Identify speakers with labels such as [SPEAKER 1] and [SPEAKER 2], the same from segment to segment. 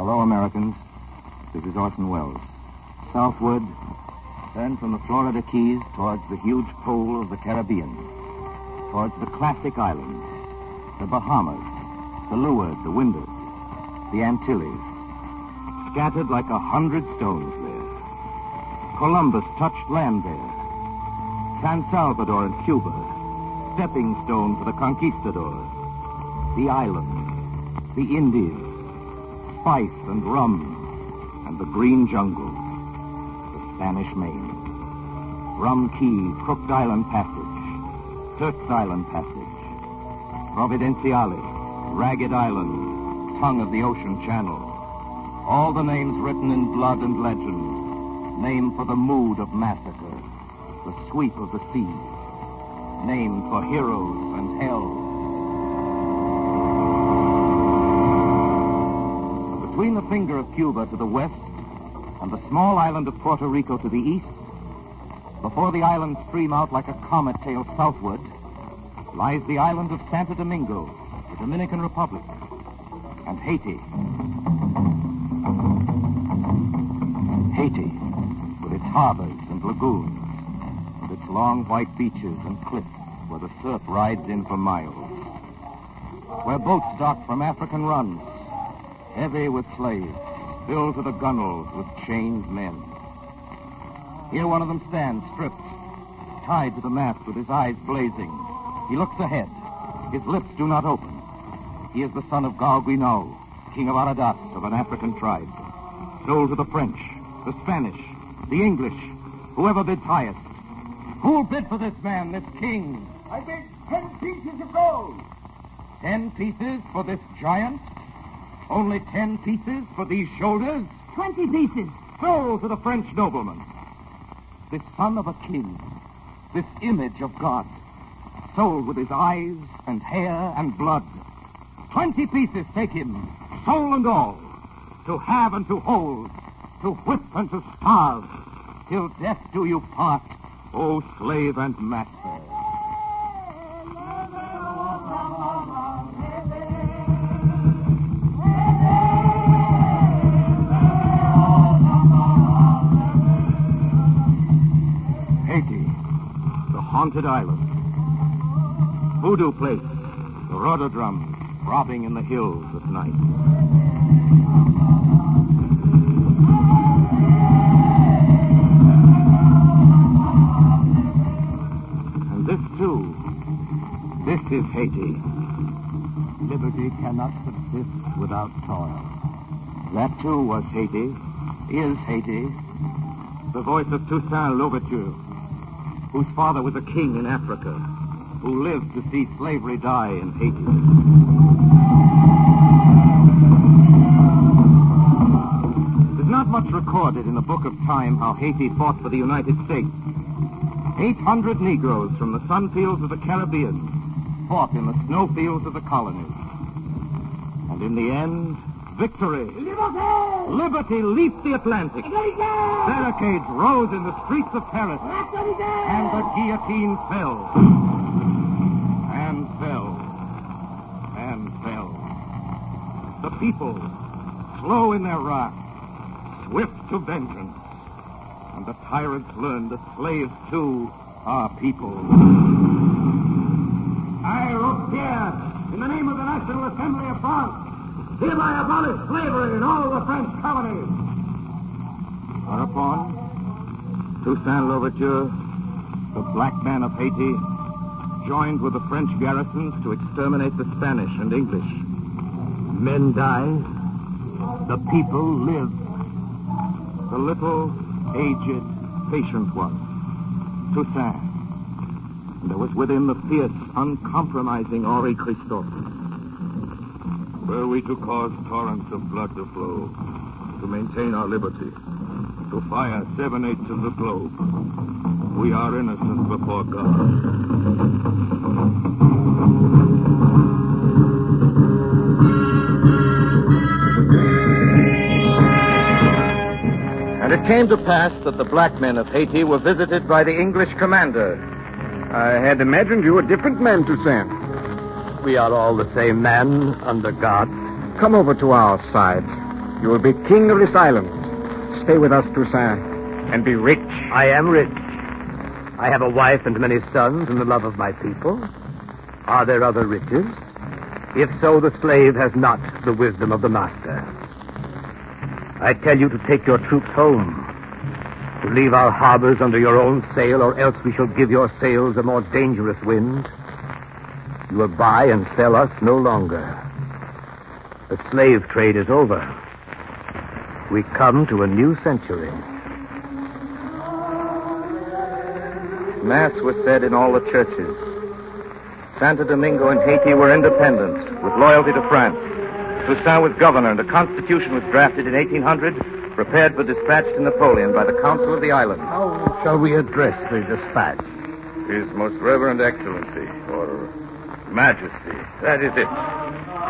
[SPEAKER 1] Hello, Americans. This is Orson Welles. Southward, turn from the Florida Keys towards the huge pool of the Caribbean, towards the classic islands, the Bahamas, the Leeward, the Windward, the Antilles, scattered like 100 stones there. Columbus touched land there. San Salvador and Cuba, stepping stone for the conquistador. The islands, the Indies, spice and rum, and the green jungles, the Spanish Main. Rum Key, Crooked Island Passage, Turks Island Passage, Providenciales, Ragged Island, tongue of the ocean channel. All the names written in blood and legend, named for the mood of massacre, the sweep of the sea, named for heroes and hell. Between the finger of Cuba to the west and the small island of Puerto Rico to the east, before the islands stream out like a comet tail southward, lies the island of Santo Domingo, the Dominican Republic, and Haiti. Haiti, with its harbors and lagoons, with its long white beaches and cliffs where the surf rides in for miles, where boats dock from African runs, heavy with slaves, filled to the gunwales with chained men. Here one of them stands, stripped, tied to the mast with his eyes blazing. He looks ahead. His lips do not open. He is the son of Galguinot, king of Aradas, of an African tribe, sold to the French, the Spanish, the English, whoever bids highest. Who'll bid for this man, this king?
[SPEAKER 2] I bid 10 pieces of gold.
[SPEAKER 1] 10 pieces for this giant? Only 10 pieces for these shoulders?
[SPEAKER 2] 20 pieces.
[SPEAKER 1] Sold to the French nobleman. This son of a king, this image of God, sold with his eyes and hair and blood. 20 pieces take him, soul and all, to have and to hold, to whip and to starve, till death do you part, O slave and master. Haiti, the haunted island. Voodoo place, the rhododrums throbbing in the hills at night. And this, too, this is Haiti. Liberty cannot subsist without toil. That, too, was Haiti, is Haiti. The voice of Toussaint Louverture, whose father was a king in Africa, who lived to see slavery die in Haiti. There's not much recorded in the book of time how Haiti fought for the United States. 800 Negroes from the sunfields of the Caribbean fought in the snowfields of the colonies. And in the end, victory.
[SPEAKER 2] Liberty!
[SPEAKER 1] Liberty leaped the Atlantic. Barricades rose in the streets of Paris. And the guillotine fell. And fell. And fell. The people, slow in their wrath, swift to vengeance. And the tyrants learned that slaves, too, are people.
[SPEAKER 2] I, Robespierre, in the name of the National Assembly of France, hereby abolish slavery in all the French colonies.
[SPEAKER 1] Whereupon, Toussaint Louverture, the black man of Haiti, joined with the French garrisons to exterminate the Spanish and English. Men die, the people live. The little, aged, patient one, Toussaint. And there was with him the fierce, uncompromising Henri Christophe. Were we to cause torrents of blood to flow, to maintain our liberty, to fire 7/8 of the globe, we are innocent before God. And it came to pass that the black men of Haiti were visited by the English commander.
[SPEAKER 3] I had imagined you a different man, Toussaint.
[SPEAKER 1] We are all the same man under God.
[SPEAKER 3] Come over to our side. You will be king of this island. Stay with us, Toussaint, and be rich.
[SPEAKER 4] I am rich. I have a wife and many sons and the love of my people. Are there other riches? If so, the slave has not the wisdom of the master. I tell you to take your troops home, to leave our harbors under your own sail, or else we shall give your sails a more dangerous wind. You will buy and sell us no longer. The slave trade is over. We come to a new century.
[SPEAKER 1] Mass was said in all the churches. Santo Domingo and Haiti were independent, with loyalty to France. Toussaint was governor, and a constitution was drafted in 1800, prepared for dispatch to Napoleon by the Council of the Island.
[SPEAKER 4] How shall we address the dispatch?
[SPEAKER 5] His Most Reverend Excellency, or Majesty. That is it.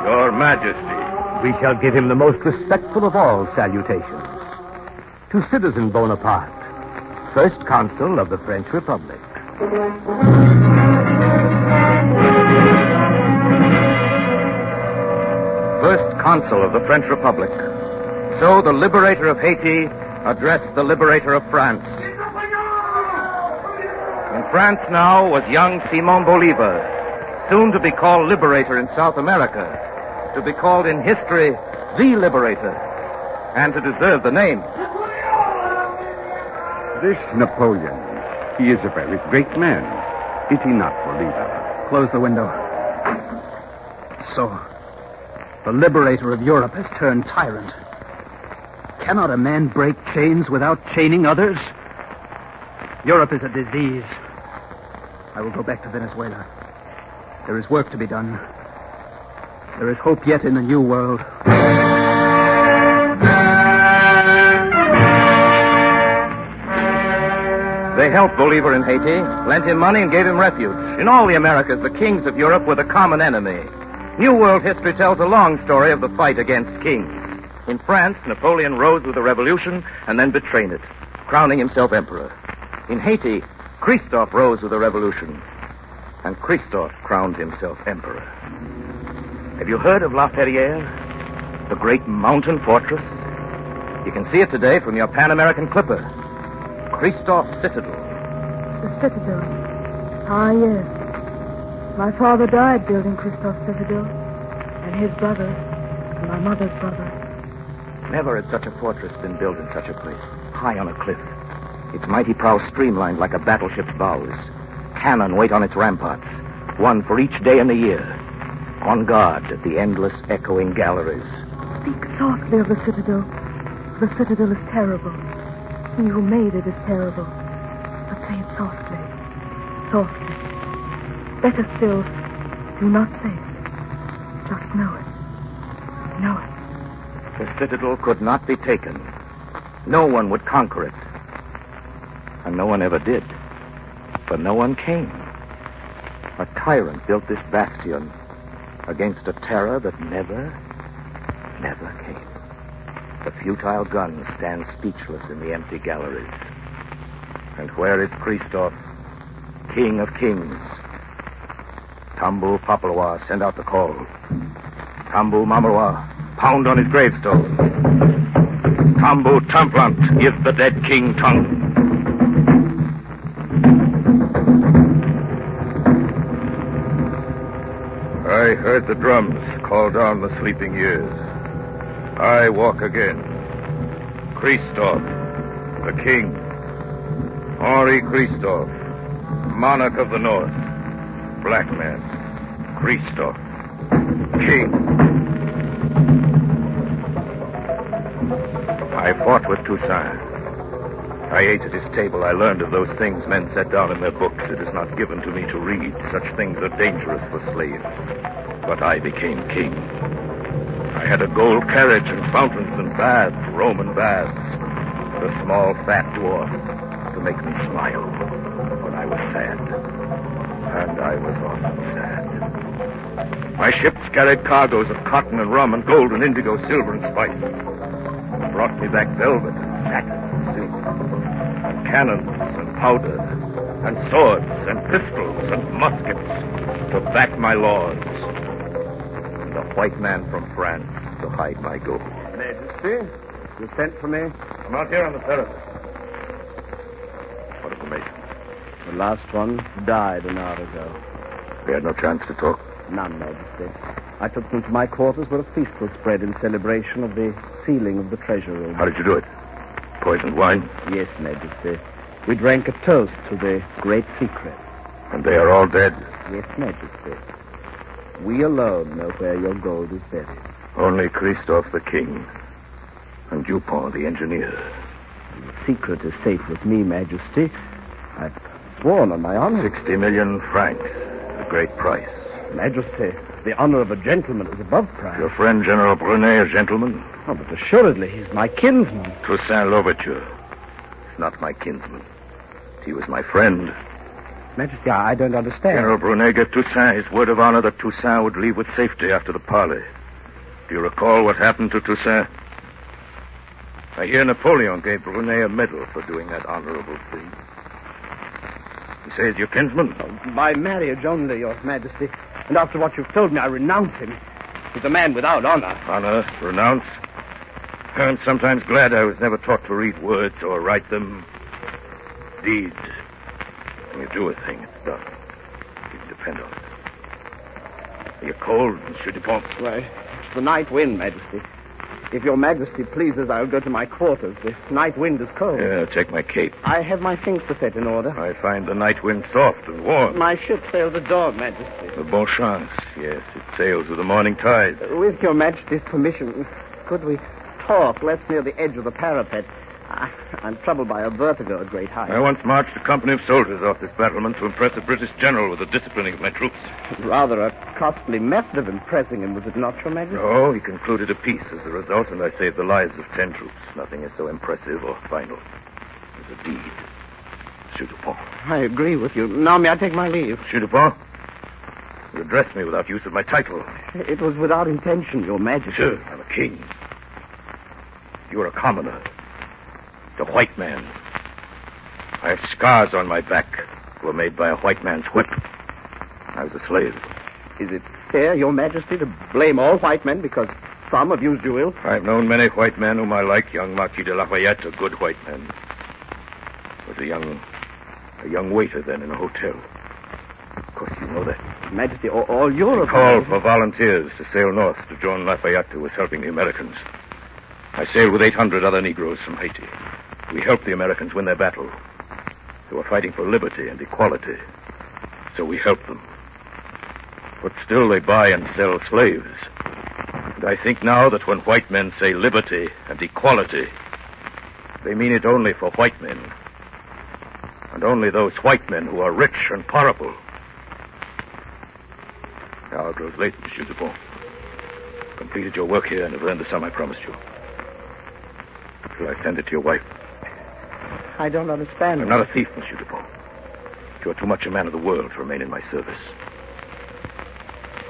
[SPEAKER 5] Your Majesty.
[SPEAKER 4] We shall give him the most respectful of all salutations. To Citizen Bonaparte, First Consul of the French Republic.
[SPEAKER 1] First Consul of the French Republic. So the liberator of Haiti addressed the liberator of France. In France now was young Simon Bolivar, soon to be called liberator in South America, to be called in history the liberator, and to deserve the name.
[SPEAKER 3] This Napoleon, he is a very great man. Is he not, Bolivar?
[SPEAKER 6] Close the window. So, the liberator of Europe has turned tyrant. Cannot a man break chains without chaining others? Europe is a disease. I will go back to Venezuela. There is work to be done. There is hope yet in the new world.
[SPEAKER 1] They helped Bolivar in Haiti, lent him money, and gave him refuge. In all the Americas, the kings of Europe were the common enemy. New world history tells a long story of the fight against kings. In France, Napoleon rose with a revolution and then betrayed it, crowning himself emperor. In Haiti, Christophe rose with a revolution, and Christophe crowned himself emperor. Have you heard of La Ferrière, the great mountain fortress? You can see it today from your Pan American clipper. Christophe's Citadel.
[SPEAKER 7] The Citadel. Ah, yes. My father died building Christophe's Citadel, and his brothers, and my mother's brother.
[SPEAKER 1] Never had such a fortress been built in such a place, high on a cliff. Its mighty prow streamlined like a battleship's bows. Cannon wait on its ramparts, one for each day in the year, on guard at the endless echoing galleries.
[SPEAKER 7] Speak softly of the Citadel. The Citadel is terrible. He who made it is terrible. But say it softly. Softly. Better still, do not say it. Just know it. Know it.
[SPEAKER 1] The Citadel could not be taken. No one would conquer it. And no one ever did. For no one came. A tyrant built this bastion against a terror that never came. The futile guns stand speechless in the empty galleries. And where is Christophe, King of Kings? Tambu Papaloa, send out the call. Tambu Mamaroa, pound on his gravestone. Tambu Tamplant, give the dead king tongue.
[SPEAKER 5] I heard the drums call down the sleeping years. I walk again. Christophe, the king. Henri Christophe, monarch of the north. Black man. Christophe, king. I fought with Toussaint. I ate at his table. I learned of those things men set down in their books. It is not given to me to read. Such things are dangerous for slaves. But I became king. I had a gold carriage and fountains and baths, Roman baths. A small fat dwarf to make me smile when I was sad. And I was often sad. My ships carried cargoes of cotton and rum and gold and indigo, silver and spice. It brought me back velvet and satin and silk, and cannons and powder, and swords and pistols and muskets to back my lords. And the white man from France to hide my gold.
[SPEAKER 4] Majesty, you sent for me?
[SPEAKER 5] I'm out here on the terrace. What of the Mason?
[SPEAKER 4] The last one died an hour ago.
[SPEAKER 5] We had no chance to talk.
[SPEAKER 4] None, Majesty. I took them to my quarters where a feast was spread in celebration of the sealing of the treasure room.
[SPEAKER 5] How did you do it? Poisoned wine?
[SPEAKER 4] Yes, Majesty. We drank a toast to the great secret.
[SPEAKER 5] And they are all dead?
[SPEAKER 4] Yes, Majesty. We alone know where your gold is buried.
[SPEAKER 5] Only Christophe the king and Dupont the engineer.
[SPEAKER 4] The secret is safe with me, Majesty. I've sworn on my honor.
[SPEAKER 5] 60 million francs. A great price.
[SPEAKER 4] Majesty, the honor of a gentleman is above price.
[SPEAKER 5] Your friend General Brunet, a gentleman?
[SPEAKER 4] Oh, but assuredly, he's my kinsman.
[SPEAKER 5] Toussaint Louverture. He's not my kinsman. He was my friend.
[SPEAKER 4] Majesty, I don't understand.
[SPEAKER 5] General Brunet gave Toussaint his word of honor that Toussaint would leave with safety after the parley. Do you recall what happened to Toussaint? I hear Napoleon gave Brunet a medal for doing that honorable thing. He says your kinsman?
[SPEAKER 4] Oh, by marriage only, Your Majesty. And after what you've told me, I renounce him. He's a man without honor.
[SPEAKER 5] Honor? Renounce? I'm sometimes glad I was never taught to read words or write them. Deeds. When you do a thing, it's done. You can depend on it. Are you cold, Monsieur Dupont?
[SPEAKER 4] Why, it's the night wind, Majesty. If Your Majesty pleases, I'll go to my quarters. The night wind is cold.
[SPEAKER 5] Yeah, take my cape.
[SPEAKER 4] I have my things to set in order.
[SPEAKER 5] I find the night wind soft and warm.
[SPEAKER 4] My ship sails at dawn, Majesty.
[SPEAKER 5] The bon chance. Yes, it sails with the morning tide.
[SPEAKER 4] With Your Majesty's permission, could we talk less near the edge of the parapet? I'm troubled by a vertigo at great height.
[SPEAKER 5] I once marched a company of soldiers off this battlement to impress a British general with the disciplining of my troops.
[SPEAKER 4] Rather a costly method of impressing him, was it not, Your Majesty?
[SPEAKER 5] No, he concluded a peace as the result, and I saved the lives of 10 troops. Nothing is so impressive or final as a deed. Monsieur Dupont.
[SPEAKER 4] I agree with you. Now may I take my leave?
[SPEAKER 5] Monsieur Dupont, you addressed me without use of my title.
[SPEAKER 4] It was without intention, Your Majesty.
[SPEAKER 5] Sir, I'm a king. You are a commoner. A white man. I have scars on my back that were made by a white man's whip. I was a slave.
[SPEAKER 4] Is it fair, Your Majesty, to blame all white men because some have used you ill?
[SPEAKER 5] I've known many white men whom I like. Young Marquis de Lafayette, a good white man. Was a young waiter then in a hotel. Of course, you know that.
[SPEAKER 4] Majesty, all Europe...
[SPEAKER 5] Called for volunteers to sail north to join Lafayette, who was helping the Americans. I sailed with 800 other Negroes from Haiti. We helped the Americans win their battle. They were fighting for liberty and equality. So we helped them. But still they buy and sell slaves. And I think now that when white men say liberty and equality, they mean it only for white men. And only those white men who are rich and powerful. The hour grows late, Monsieur Dupont. Completed your work here and have earned the sum I promised you. Shall I send it to your wife?
[SPEAKER 4] I don't understand.
[SPEAKER 5] I'm not a thief, Monsieur Dupont. You are too much a man of the world to remain in my service.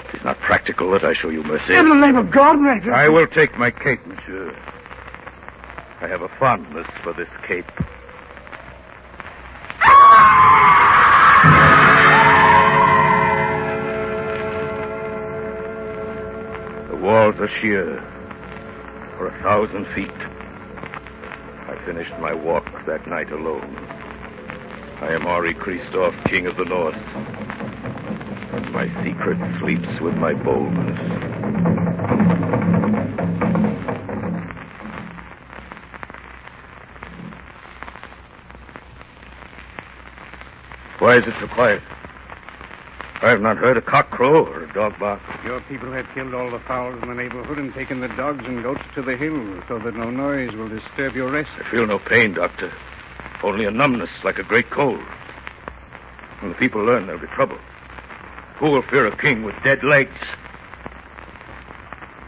[SPEAKER 5] It is not practical that I show you mercy.
[SPEAKER 2] In the name of God, Majesty.
[SPEAKER 5] I will take my cape, monsieur. I have a fondness for this cape. The walls are sheer for 1,000 feet. I finished my walk that night alone. I am Henri Christophe, King of the North. And my secret sleeps with my boldness. Why is it so quiet? I have not heard a cock crow or a dog bark.
[SPEAKER 8] Your people have killed all the fowls in the neighborhood and taken the dogs and goats to the hills so that no noise will disturb your rest.
[SPEAKER 5] I feel no pain, Doctor. Only a numbness like a great cold. When the people learn, there'll be trouble. Who will fear a king with dead legs?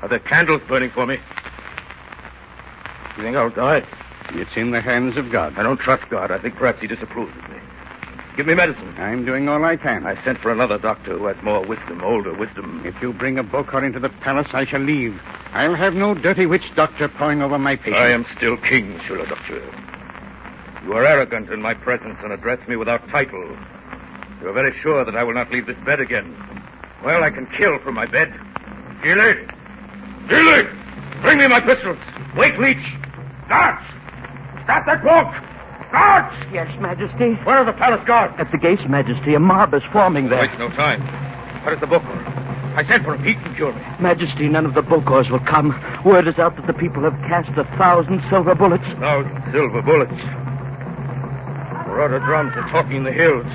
[SPEAKER 5] Are there candles burning for me? You think I'll die?
[SPEAKER 8] It's in the hands of God.
[SPEAKER 5] I don't trust God. I think perhaps he disapproves of me. Give me medicine.
[SPEAKER 8] I'm doing all I can.
[SPEAKER 5] I sent for another doctor who has more wisdom, older wisdom.
[SPEAKER 8] If you bring a Bokor into the palace, I shall leave. I'll have no dirty witch doctor pawing over my patients.
[SPEAKER 5] I am still king, Monsieur le Docteur. You are arrogant in my presence and address me without title. You are very sure that I will not leave this bed again. Well, I can kill from my bed. Gilly! Gilly! me my pistols. Wait, Leech. Guards! Stop that walk! Guards!
[SPEAKER 6] Yes, Majesty.
[SPEAKER 5] Where are the palace guards?
[SPEAKER 6] At the gates, Majesty. A mob is forming there.
[SPEAKER 5] Waste no time. What is the Bokor? I sent for a Pete and jury.
[SPEAKER 6] Majesty, none of the Bokors will come. Word is out that the people have cast 1,000 silver bullets.
[SPEAKER 5] 1,000 silver bullets. Rudder drums are talking in the hills.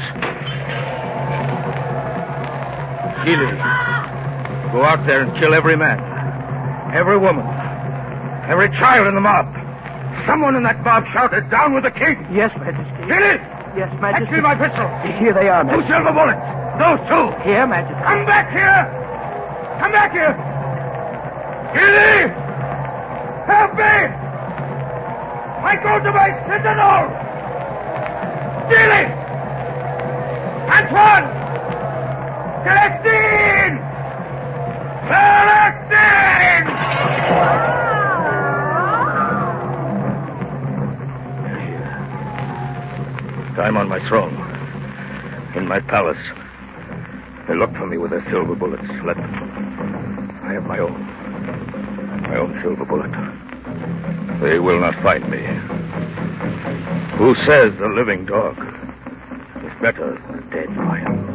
[SPEAKER 5] Keely, go out there and kill every man, every woman, every child in the mob. Someone in that mob shouted, "Down with the king!"
[SPEAKER 6] Yes, Majesty.
[SPEAKER 5] Keely!
[SPEAKER 6] Yes, Majesty.
[SPEAKER 5] Fetch me my pistol.
[SPEAKER 6] Here they are, Majesty.
[SPEAKER 5] 2 silver bullets. Those 2.
[SPEAKER 6] Here, Majesty.
[SPEAKER 5] Come back here! Come back here! Keely! Help me! I go to my citadel! Keely! Antoine! Celestine! Celestine! I'm on my throne, in my palace. They look for me with their silver bullets. Let them. I have my own silver bullet. They will not find me. Who says a living dog is better than a dead lion?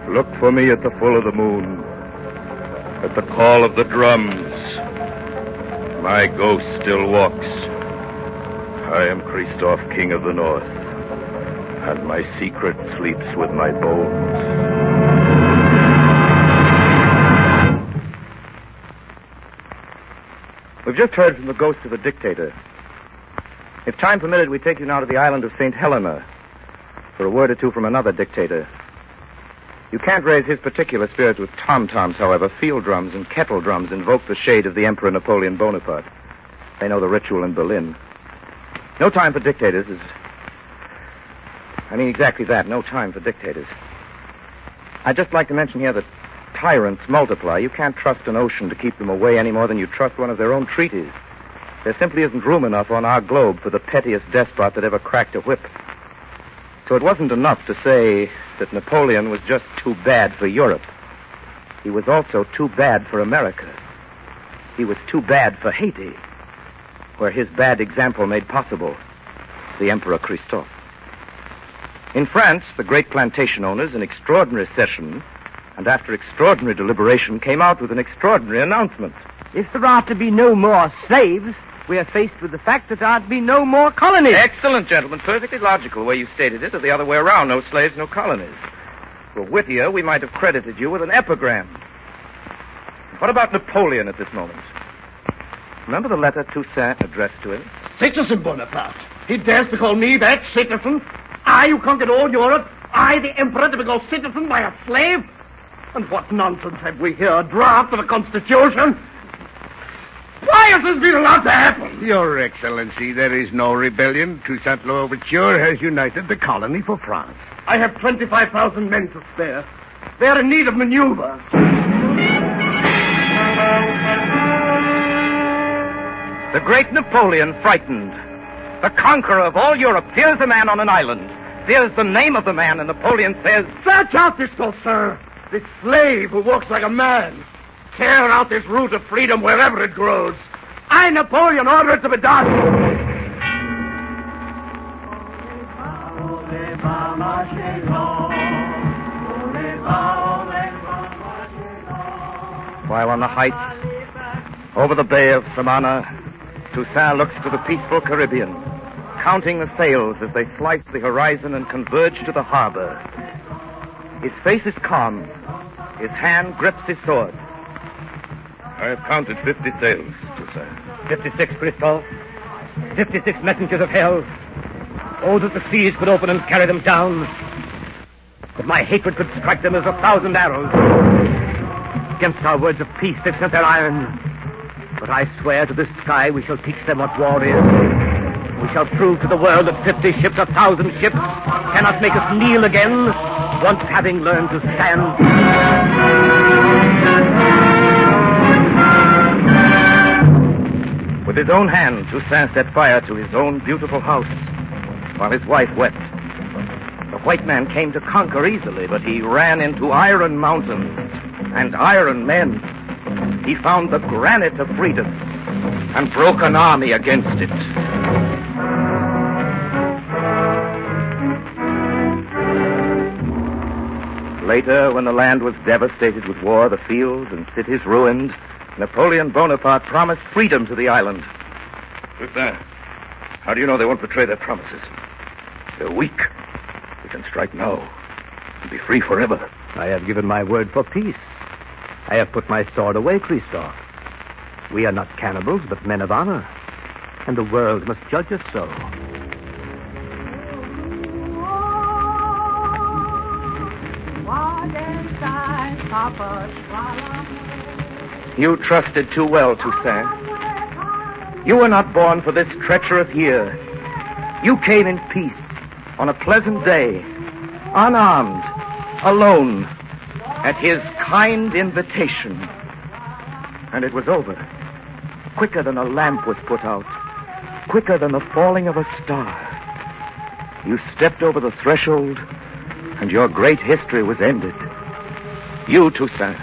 [SPEAKER 5] Look for me at the full of the moon, at the call of the drums. My ghost still walks. I am Christoph, King of the North, and my secret sleeps with my bones. We've just heard from the ghost of the dictator. If time permitted, we'd take you now to the island of St. Helena for a word or two from another dictator. You can't raise his particular spirits with tom-toms, however. Field drums and kettle drums invoke the shade of the Emperor Napoleon Bonaparte. They know the ritual in Berlin. No time for dictators is... I mean exactly that, no time for dictators. I'd just like to mention here that tyrants multiply. You can't trust an ocean to keep them away any more than you trust one of their own treaties. There simply isn't room enough on our globe for the pettiest despot that ever cracked a whip. So it wasn't enough to say that Napoleon was just too bad for Europe. He was also too bad for America. He was too bad for Haiti, where his bad example made possible the Emperor Christophe. In France, the great plantation owners, in extraordinary session, and after extraordinary deliberation, came out with an extraordinary announcement.
[SPEAKER 6] If there are to be no more slaves, we are faced with the fact that there are to be no more colonies.
[SPEAKER 5] Excellent, gentlemen. Perfectly logical the way you stated it, or the other way around. No slaves, no colonies. For wittier, we might have credited you with an epigram. What about Napoleon at this moment? Remember the letter Toussaint addressed to him?
[SPEAKER 2] Citizen Bonaparte. He dares to call me that, citizen? I, who conquered all Europe? I, the emperor, to be called citizen by a slave? And what nonsense have we here? A draft of a constitution? Why has this been allowed to happen?
[SPEAKER 9] Your Excellency, there is no rebellion. Toussaint L'Ouverture has united the colony for France.
[SPEAKER 2] I have 25,000 men to spare. They are in need of maneuvers.
[SPEAKER 5] The great Napoleon frightened. The conqueror of all Europe fears a man on an island. Fears the name of the man, and Napoleon says,
[SPEAKER 2] "Search out this sir, this slave who walks like a man. Tear out this root of freedom wherever it grows. I, Napoleon, order it to be done."
[SPEAKER 5] While on the heights, over the Bay of Samana, Toussaint looks to the peaceful Caribbean, counting the sails as they slice the horizon and converge to the harbor. His face is calm. His hand grips his sword. I have counted 50 sails, Toussaint.
[SPEAKER 6] 56, Christophe. 56 messengers of hell. Oh, that the seas could open and carry them down. That my hatred could strike them as 1,000 arrows. Against our words of peace, they've sent their iron. But I swear to this sky we shall teach them what war is. We shall prove to the world that 50 ships, 1,000 ships, cannot make us kneel again, once having learned to stand.
[SPEAKER 5] his own hand, Toussaint set fire to his own beautiful house, while his wife wept. The white man came to conquer easily, but he ran into iron mountains and iron men. He found the granite of freedom and broke an army against it. Later, when the land was devastated with war, the fields and cities ruined, Napoleon Bonaparte promised freedom to the island.
[SPEAKER 3] Toussaint, how do you know they won't betray their promises? They're weak. We can strike now and be free forever.
[SPEAKER 4] I have given my word for peace. I have put my sword away, Christophe. We are not cannibals, but men of honor. And the world must judge us so.
[SPEAKER 5] You trusted too well, Toussaint. You were not born for this treacherous year. You came in peace, on a pleasant day, unarmed, alone, at his kind invitation. And it was over, quicker than a lamp was put out, quicker than the falling of a star. You stepped over the threshold, and your great history was ended. You, Toussaint,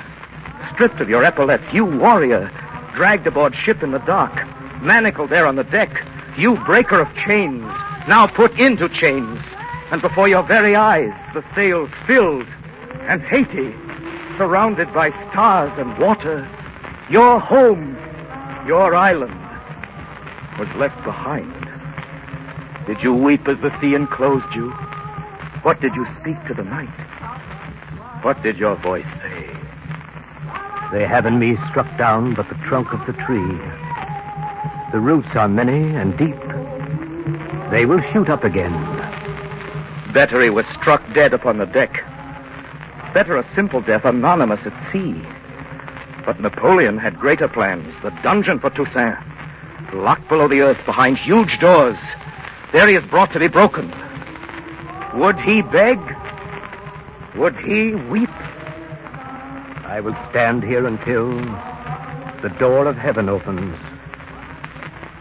[SPEAKER 5] stripped of your epaulets, you warrior, dragged aboard ship in the dark, manacled there on the deck, you breaker of chains, now put into chains, and before your very eyes the sails filled, and Haiti, surrounded by stars and water, your home, your island, was left behind. Did you weep as the sea enclosed you? What did you speak to the night? What did your voice say?
[SPEAKER 4] They have in me struck down but the trunk of the tree. The roots are many and deep. They will shoot up again.
[SPEAKER 5] Better he was struck dead upon the deck. Better a simple death, anonymous at sea. But Napoleon had greater plans. The dungeon for Toussaint, locked below the earth behind huge doors. There he is brought to be broken. Would he beg? Would he weep?
[SPEAKER 4] I will stand here until the door of heaven opens.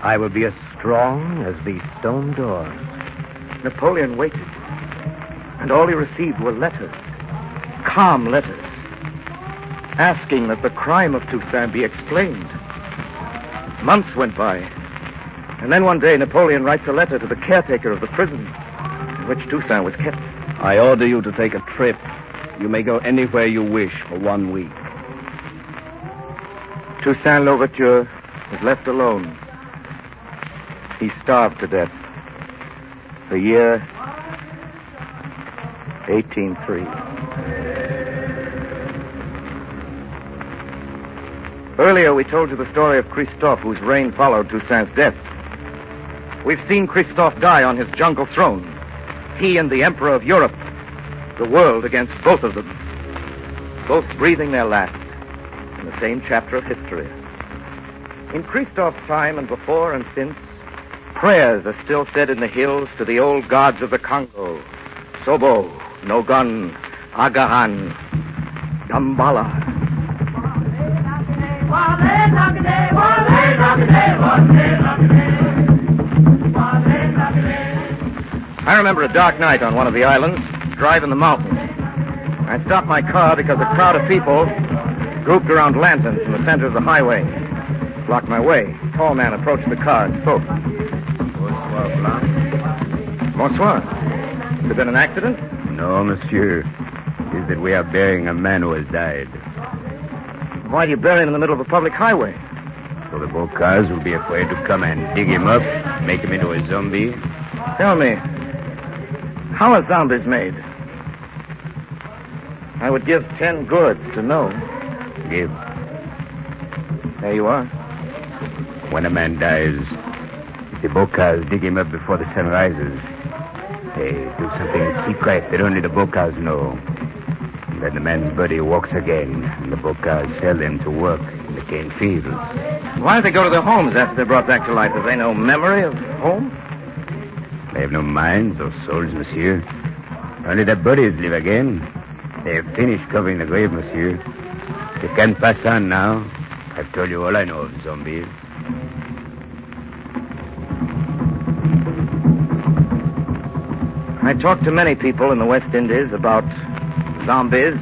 [SPEAKER 4] I will be as strong as these stone doors.
[SPEAKER 5] Napoleon waited, and all he received were letters, calm letters, asking that the crime of Toussaint be explained. Months went by, and then one day Napoleon writes a letter to the caretaker of the prison in which Toussaint was kept.
[SPEAKER 6] I order you to take a trip. You may go anywhere you wish for 1 week.
[SPEAKER 5] Toussaint Louverture was left alone. He starved to death. The year 1803. Earlier, we told you the story of Christophe, whose reign followed Toussaint's death. We've seen Christophe die on his jungle throne. He and the Emperor of Europe. The world against both of them. Both breathing their last in the same chapter of history. In Christophe's time and before and since, prayers are still said in the hills to the old gods of the Congo. Sobo, Nogon, Agahan, Dambala. I remember a dark night on one of the islands, driving the mountains. I stopped my car because a crowd of people grouped around lanterns in the center of the highway blocked my way. A tall man approached the car and spoke.
[SPEAKER 9] Bonsoir, Blanc.
[SPEAKER 5] Bonsoir. Has there been an accident?
[SPEAKER 9] No, monsieur. It is that we are burying a man who has died.
[SPEAKER 5] Why do you bury him in the middle of a public highway?
[SPEAKER 9] So the Bocas will be afraid to come and dig him up, make him into a zombie.
[SPEAKER 5] Tell me, how are zombies made? I would give 10 goods to know.
[SPEAKER 9] Give.
[SPEAKER 5] There you are.
[SPEAKER 9] When a man dies, the Bocas dig him up before the sun rises. They do something secret that only the Bocas know. And then the man's body walks again, and the Bocas sell them to work in the cane fields.
[SPEAKER 5] Why do they go to their homes after they're brought back to life? Have they no memory of home?
[SPEAKER 9] They have no minds or souls, monsieur. Only their bodies live again. They have finished covering the grave, monsieur. You can pass on now. I've told you all I know of zombies.
[SPEAKER 1] I talked to many people in the West Indies about zombies.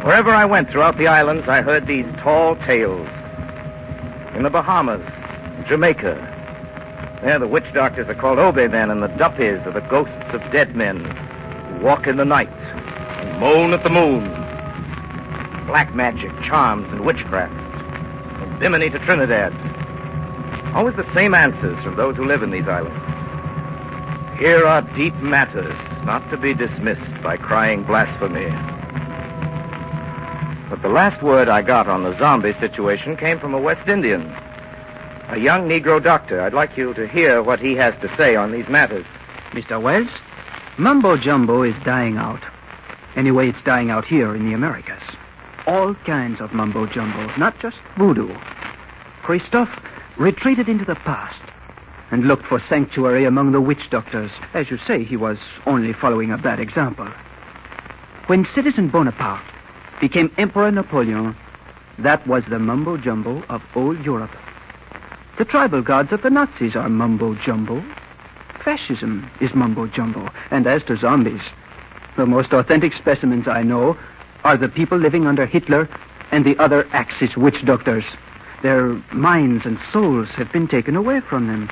[SPEAKER 1] Wherever I went throughout the islands, I heard these tall tales. In the Bahamas, Jamaica, there the witch doctors are called Obe men, and the Duppies are the ghosts of dead men who walk in the night and moan at the moon. Black magic, charms, and witchcraft. From Bimini to Trinidad. Always the same answers from those who live in these islands. Here are deep matters, not to be dismissed by crying blasphemy. But the last word I got on the zombie situation came from a West Indian, a young Negro doctor. I'd like you to hear what he has to say on these matters.
[SPEAKER 6] Mr. Wells, mumbo-jumbo is dying out. Anyway, it's dying out here in the Americas. All kinds of mumbo-jumbo, not just voodoo. Christophe retreated into the past and looked for sanctuary among the witch doctors. As you say, he was only following a bad example. When Citizen Bonaparte became Emperor Napoleon, that was the mumbo-jumbo of old Europe. The tribal gods of the Nazis are mumbo-jumbo. Fascism is mumbo-jumbo. And as to zombies, the most authentic specimens I know are the people living under Hitler and the other Axis witch doctors. Their minds and souls have been taken away from them.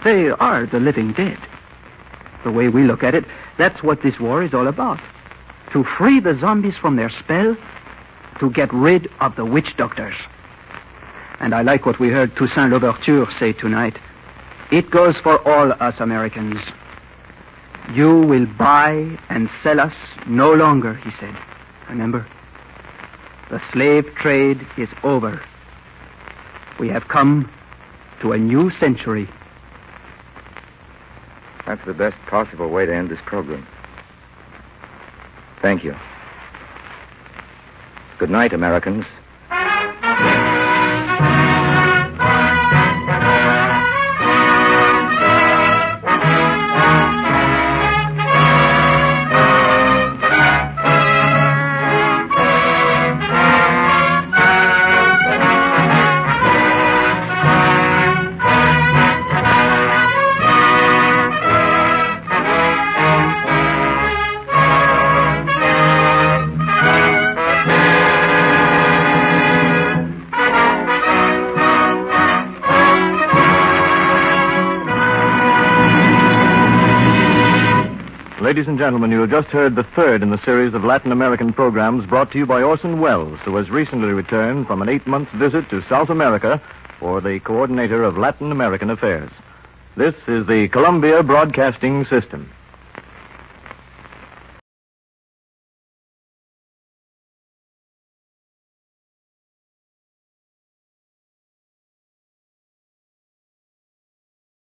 [SPEAKER 6] They are the living dead. The way we look at it, that's what this war is all about. To free the zombies from their spell, to get rid of the witch doctors. And I like what we heard Toussaint Louverture say tonight. It goes for all us Americans. You will buy and sell us no longer, he said. Remember, the slave trade is over. We have come to a new century.
[SPEAKER 1] That's the best possible way to end this program. Thank you. Good night, Americans.
[SPEAKER 10] Ladies and gentlemen, you have just heard the third in the series of Latin American programs brought to you by Orson Welles, who has recently returned from an 8-month visit to South America for the coordinator of Latin American affairs. This is the Columbia Broadcasting System.